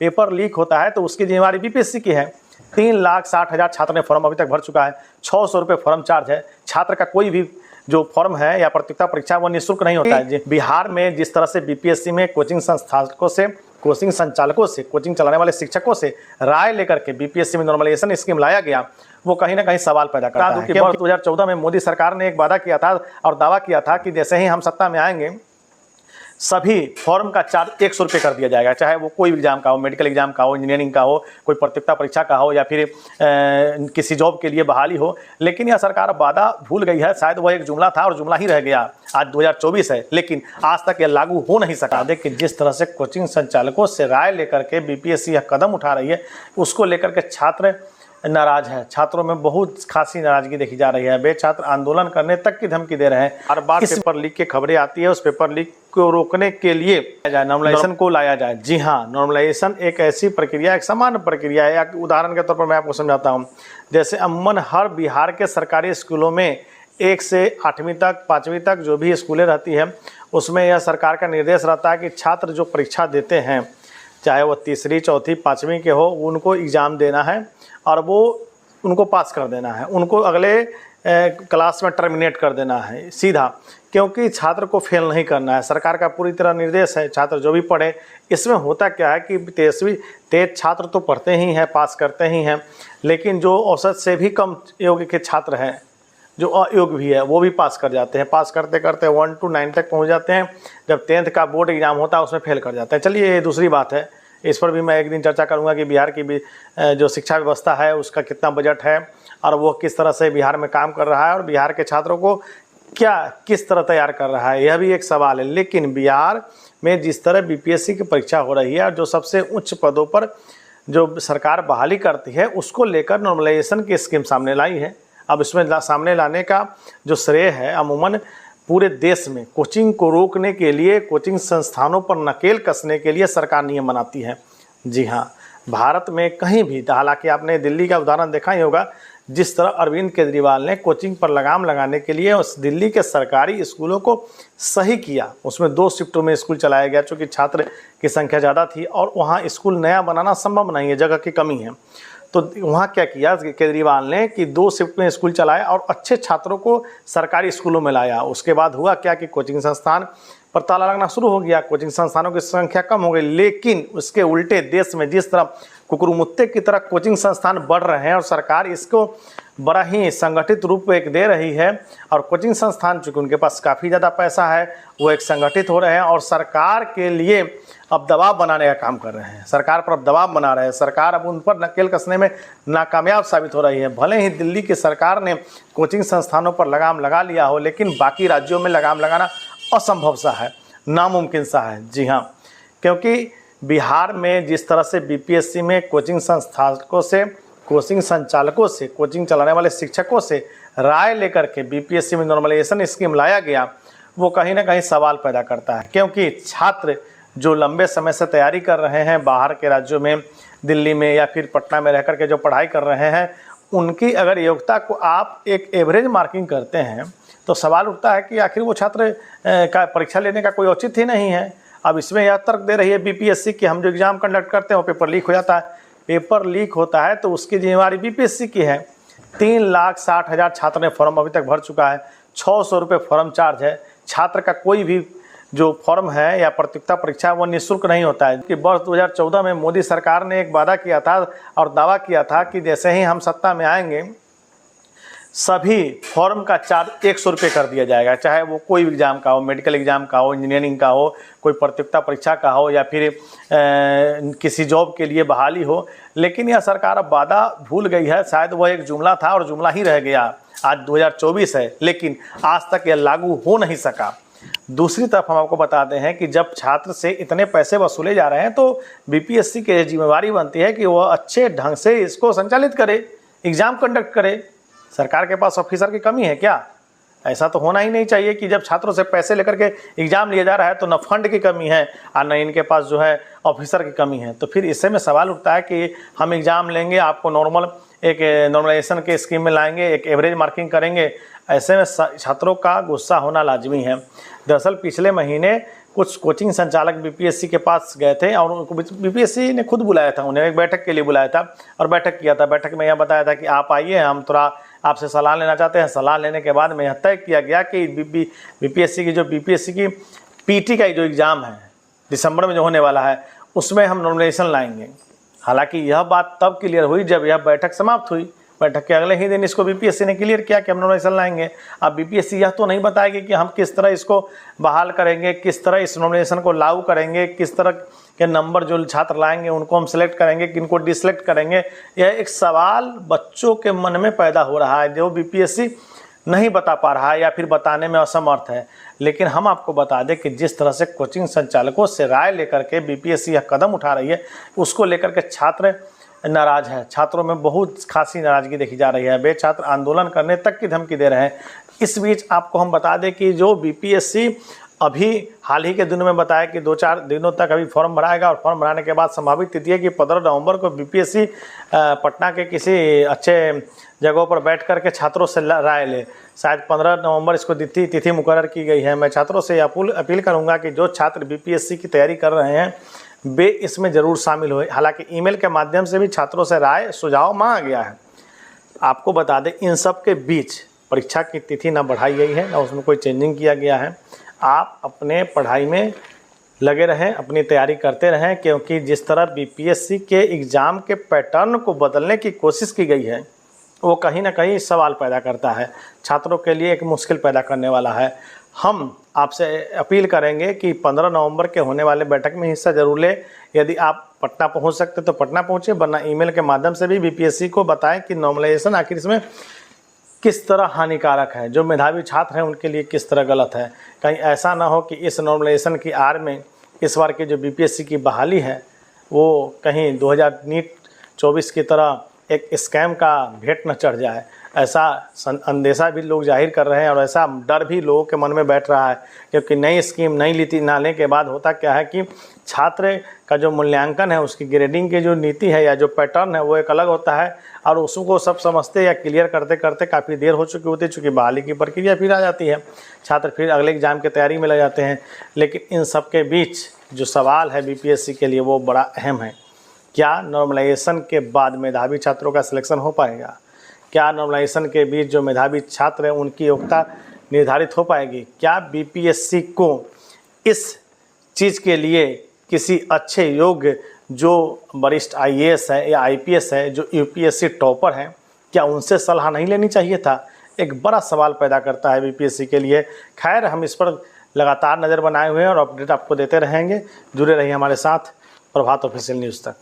Paper leak होता है तो उसकी जिम्मेवारी बीपीएससी की है। 3,60,000 छात्र ने फॉर्म अभी तक भर चुका है। 600 रुपये फॉर्म चार्ज है। छात्र का कोई भी जो फॉर्म है या प्रतियोगिता परीक्षा वो निःशुल्क नहीं होता है। बिहार में जिस तरह से बीपीएससी में कोचिंग संस्थानकों से, कोचिंग संचालकों से, कोचिंग चलाने वाले शिक्षकों से राय लेकर के बीपीएससी में नॉर्मलाइजेशन स्कीम लाया गया, वो कहीं ना कहीं सवाल पैदा करता है। 2014 में मोदी सरकार ने एक वादा किया था और दावा किया था कि जैसे ही हम सत्ता में आएंगे सभी फॉर्म का चार्ज 100 रुपये कर दिया जाएगा, चाहे वो कोई एग्जाम का हो, मेडिकल एग्जाम का हो, इंजीनियरिंग का हो, कोई प्रतियोगिता परीक्षा का हो या फिर किसी जॉब के लिए बहाली हो। लेकिन यह सरकार वादा भूल गई है। शायद वह एक जुमला था और जुमला ही रह गया। आज 2024 है लेकिन आज तक यह लागू हो नहीं सका। देखिए जिस तरह से कोचिंग संचालकों से राय लेकर के बीपीएससी यह कदम उठा रही है, उसको लेकर के छात्र नाराज है। छात्रों में बहुत खासी नाराजगी देखी जा रही है। वे छात्र आंदोलन करने तक की धमकी दे रहे हैं। हर बार पेपर लीक की खबरें आती है, उस पेपर लीक को रोकने के लिए नॉर्मलाइजेशन को लाया जाए। जी हाँ, नॉर्मलाइजेशन एक ऐसी प्रक्रिया, एक सामान्य प्रक्रिया है। एक उदाहरण के तौर पर मैं आपको समझाता हूँ। जैसे अमूमन हर बिहार के सरकारी स्कूलों में 1 से 8वीं तक, 5वीं तक जो भी स्कूलें रहती है, उसमें यह सरकार का निर्देश रहता है कि छात्र जो परीक्षा देते हैं, चाहे वो 3री, 4थी, 5वीं के हो, उनको एग्ज़ाम देना है और वो उनको पास कर देना है। उनको अगले क्लास में टर्मिनेट कर देना है सीधा, क्योंकि छात्र को फेल नहीं करना है। सरकार का पूरी तरह निर्देश है, छात्र जो भी पढ़े। इसमें होता क्या है कि तेज छात्र तो पढ़ते ही हैं, पास करते ही हैं, लेकिन जो औसत से भी कम योग्य के छात्र हैं, जो अयोग्य भी है, वो भी पास कर जाते हैं। पास करते करते 1 to 9 तक पहुंच जाते हैं। जब 10th का बोर्ड एग्ज़ाम होता है उसमें फेल कर जाते हैं। चलिए ये दूसरी बात है, इस पर भी मैं एक दिन चर्चा करूंगा कि बिहार की भी जो शिक्षा व्यवस्था है उसका कितना बजट है और वो किस तरह से बिहार में काम कर रहा है और बिहार के छात्रों को किस तरह तैयार कर रहा है, यह भी एक सवाल है। लेकिन बिहार में जिस तरह बीपीएससी की परीक्षा हो रही है और जो सबसे उच्च पदों पर जो सरकार बहाली करती है, उसको लेकर नॉर्मलाइजेशन की स्कीम सामने लाई है। अब इसमें सामने लाने का जो श्रेय है, अमूमन पूरे देश में कोचिंग को रोकने के लिए, कोचिंग संस्थानों पर नकेल कसने के लिए सरकार नियम बनाती है। जी हाँ, भारत में कहीं भी, हालांकि आपने दिल्ली का उदाहरण देखा ही होगा, जिस तरह अरविंद केजरीवाल ने कोचिंग पर लगाम लगाने के लिए उस दिल्ली के सरकारी स्कूलों को सही किया। उसमें 2 शिफ्टों में स्कूल चलाया गया, चूँकि छात्र की संख्या ज़्यादा थी और वहाँ स्कूल नया बनाना संभव नहीं है, जगह की कमी है। तो वहाँ क्या किया केजरीवाल ने कि 2 शिफ्ट में स्कूल चलाया और अच्छे छात्रों को सरकारी स्कूलों में लाया। उसके बाद हुआ क्या कि कोचिंग संस्थान पर ताला लगना शुरू हो गया, कोचिंग संस्थानों की संख्या कम हो गई। लेकिन उसके उल्टे देश में जिस तरह कुकुरमुत्ते की तरह कोचिंग संस्थान बढ़ रहे हैं और सरकार इसको बड़ा ही संगठित रूप एक दे रही है, और कोचिंग संस्थान चूँकि उनके पास काफ़ी ज़्यादा पैसा है, वो एक संगठित हो रहे हैं और सरकार के लिए अब दबाव बनाने का काम कर रहे हैं। सरकार पर अब दबाव बना रहे हैं। सरकार अब उन पर नकेल कसने में नाकामयाब साबित हो रही है। भले ही दिल्ली की सरकार ने कोचिंग संस्थानों पर लगाम लगा लिया हो, लेकिन बाकी राज्यों में लगाम लगाना असंभव सा है, नामुमकिन सा है। जी हाँ, क्योंकि बिहार में जिस तरह से बीपीएससी में कोचिंग संस्थानकों से, कोचिंग संचालकों से, कोचिंग चलाने वाले शिक्षकों से राय लेकर के बीपीएससी में नॉर्मलाइजेशन स्कीम लाया गया, वो कहीं ना कहीं सवाल पैदा करता है। क्योंकि छात्र जो लंबे समय से तैयारी कर रहे हैं बाहर के राज्यों में, दिल्ली में या फिर पटना में रह कर के जो पढ़ाई कर रहे हैं, उनकी अगर योग्यता को आप एक एवरेज मार्किंग करते हैं तो सवाल उठता है कि आखिर वो छात्र का परीक्षा लेने का कोई औचित्य ही नहीं है। अब इसमें यह तर्क दे रही है बीपीएससी कि हम जो एग्ज़ाम कंडक्ट करते हैं वो पेपर लीक हो जाता है। पेपर लीक होता है तो उसकी जिम्मेवारी बीपीएससी की है। 3,60,000 छात्र ने फॉर्म अभी तक भर चुका है। 600 रुपये फॉर्म चार्ज है। छात्र का कोई भी जो फॉर्म है या प्रतियोगिता परीक्षा वो निःशुल्क नहीं होता है। कि वर्ष 2014 में मोदी सरकार ने एक वादा किया था और दावा किया था कि जैसे ही हम सत्ता में आएंगे सभी फॉर्म का चार्ज 100 रुपये कर दिया जाएगा, चाहे वो कोई एग्ज़ाम का हो, मेडिकल एग्ज़ाम का हो, इंजीनियरिंग का हो, कोई प्रतियोगिता परीक्षा का हो या फिर किसी जॉब के लिए बहाली हो। लेकिन यह सरकार अब वादा भूल गई है। शायद वह एक जुमला था और जुमला ही रह गया। आज 2024 है लेकिन आज तक यह लागू हो नहीं सका। दूसरी तरफ हम आपको बताते हैं कि जब छात्र से इतने पैसे वसूले जा रहे हैं तो बीपीएससी की जिम्मेवारी बनती है कि वह अच्छे ढंग से इसको संचालित करे, एग्ज़ाम कंडक्ट करे। सरकार के पास ऑफिसर की कमी है क्या? ऐसा तो होना ही नहीं चाहिए कि जब छात्रों से पैसे लेकर के एग्ज़ाम लिया जा रहा है तो न फंड की कमी है और न इनके पास जो है ऑफिसर की कमी है। तो फिर इससे में सवाल उठता है कि हम एग्ज़ाम लेंगे, आपको एक नॉर्मलाइजेशन के स्कीम में लाएंगे, एक एवरेज मार्किंग करेंगे। ऐसे में छात्रों का गुस्सा होना लाजमी है। दरअसल पिछले महीने कुछ कोचिंग संचालक बीपीएससी के पास गए थे और उनको बीपीएससी ने खुद बुलाया था, उन्हें एक बैठक के लिए बुलाया था और बैठक किया था। बैठक में यह बताया था कि आप आइए, हम थोड़ा आपसे सलाह लेना चाहते हैं। सलाह लेने के बाद में यह तय किया गया कि बीपीएससी की पीटी का जो एग्ज़ाम है दिसंबर में जो होने वाला है, उसमें हम नॉमिनेशन लाएंगे। हालांकि यह बात तब क्लियर हुई जब यह बैठक समाप्त हुई। बैठक के अगले ही दिन इसको बीपीएससी ने क्लियर किया कि हम नॉमिनेशन लाएंगे। अब बीपीएससी यह तो नहीं बताएगी कि हम किस तरह इसको बहाल करेंगे, किस तरह इस नॉमिनेशन को लागू करेंगे, किस तरह के नंबर जो छात्र लाएंगे उनको हम सिलेक्ट करेंगे, किनको डिसलेक्ट करेंगे। यह एक सवाल बच्चों के मन में पैदा हो रहा है जो बीपीएससी नहीं बता पा रहा है या फिर बताने में असमर्थ है। लेकिन हम आपको बता दें कि जिस तरह से कोचिंग संचालकों से राय लेकर के बीपीएससी यह कदम उठा रही है, उसको लेकर के छात्र नाराज है। छात्रों में बहुत खासी नाराजगी देखी जा रही है। वे छात्र आंदोलन करने तक की धमकी दे रहे हैं। इस बीच आपको हम बता दें कि जो बीपीएससी अभी हाल ही के दिनों में बताया कि 2-4 दिनों तक अभी फॉर्म भराएगा और फॉर्म भराने के बाद संभावित तिथि है कि 15 नवंबर को बीपीएससी पटना के किसी अच्छे जगहों पर बैठ कर के छात्रों से राय ले। शायद 15 नवंबर इसको तिथि मुकर्रर की गई है। मैं छात्रों से अपील करूंगा कि जो छात्र बीपीएससी की तैयारी कर रहे हैं वे इसमें ज़रूर शामिल हुए। हालांकि ईमेल के माध्यम से भी छात्रों से राय सुझाव मांगा गया है। आपको बता दें इन सब के बीच परीक्षा की तिथि ना बढ़ाई गई है ना उसमें कोई चेंजिंग किया गया है। आप अपने पढ़ाई में लगे रहें, अपनी तैयारी करते रहें, क्योंकि जिस तरह बीपीएससी के एग्ज़ाम के पैटर्न को बदलने की कोशिश की गई है वो कहीं ना कहीं सवाल पैदा करता है, छात्रों के लिए एक मुश्किल पैदा करने वाला है। हम आपसे अपील करेंगे कि 15 नवंबर के होने वाले बैठक में हिस्सा जरूर लें। यदि आप पटना पहुंच सकते तो पटना पहुंचे, वरना ईमेल के माध्यम से भी बीपीएससी को बताएं कि नॉर्मलाइजेशन आखिर इसमें किस तरह हानिकारक है, जो मेधावी छात्र हैं उनके लिए किस तरह गलत है। कहीं ऐसा ना हो कि इस नॉर्मलाइजेशन की आड़ में इस बार की जो बीपीएससी की बहाली है वो कहीं 2024 की तरह एक स्कैम का भेंट न चढ़ जाए। ऐसा अंदेशा भी लोग जाहिर कर रहे हैं और ऐसा डर भी लोगों के मन में बैठ रहा है, क्योंकि नई स्कीम नई नीति लाने के बाद होता क्या है कि छात्र का जो मूल्यांकन है, उसकी ग्रेडिंग की जो नीति है या जो पैटर्न है वो एक अलग होता है और उसको सब समझते या क्लियर करते करते काफ़ी देर हो चुकी होती है। चूँकि बहाली की प्रक्रिया फिर आ जाती है, छात्र फिर अगले एग्ज़ाम की तैयारी में लग जाते हैं। लेकिन इन सब के बीच जो सवाल है बीपीएससी के लिए वो बड़ा अहम है। क्या नॉर्मलाइजेशन के बाद मेधावी छात्रों का सिलेक्शन हो पाएगा? क्या नॉर्मलाइजेशन के बीच जो मेधावी छात्र हैं उनकी योग्यता निर्धारित हो पाएगी? क्या बीपीएससी को इस चीज़ के लिए किसी अच्छे योग्य जो वरिष्ठ आईएएस है या आईपीएस है, जो यूपीएससी टॉपर हैं, क्या उनसे सलाह नहीं लेनी चाहिए था? एक बड़ा सवाल पैदा करता है बीपीएससी के लिए। खैर, हम इस पर लगातार नज़र बनाए हुए हैं और अपडेट आपको देते रहेंगे। जुड़े रहिए हमारे साथ प्रभात ऑफिशियल न्यूज़ तक।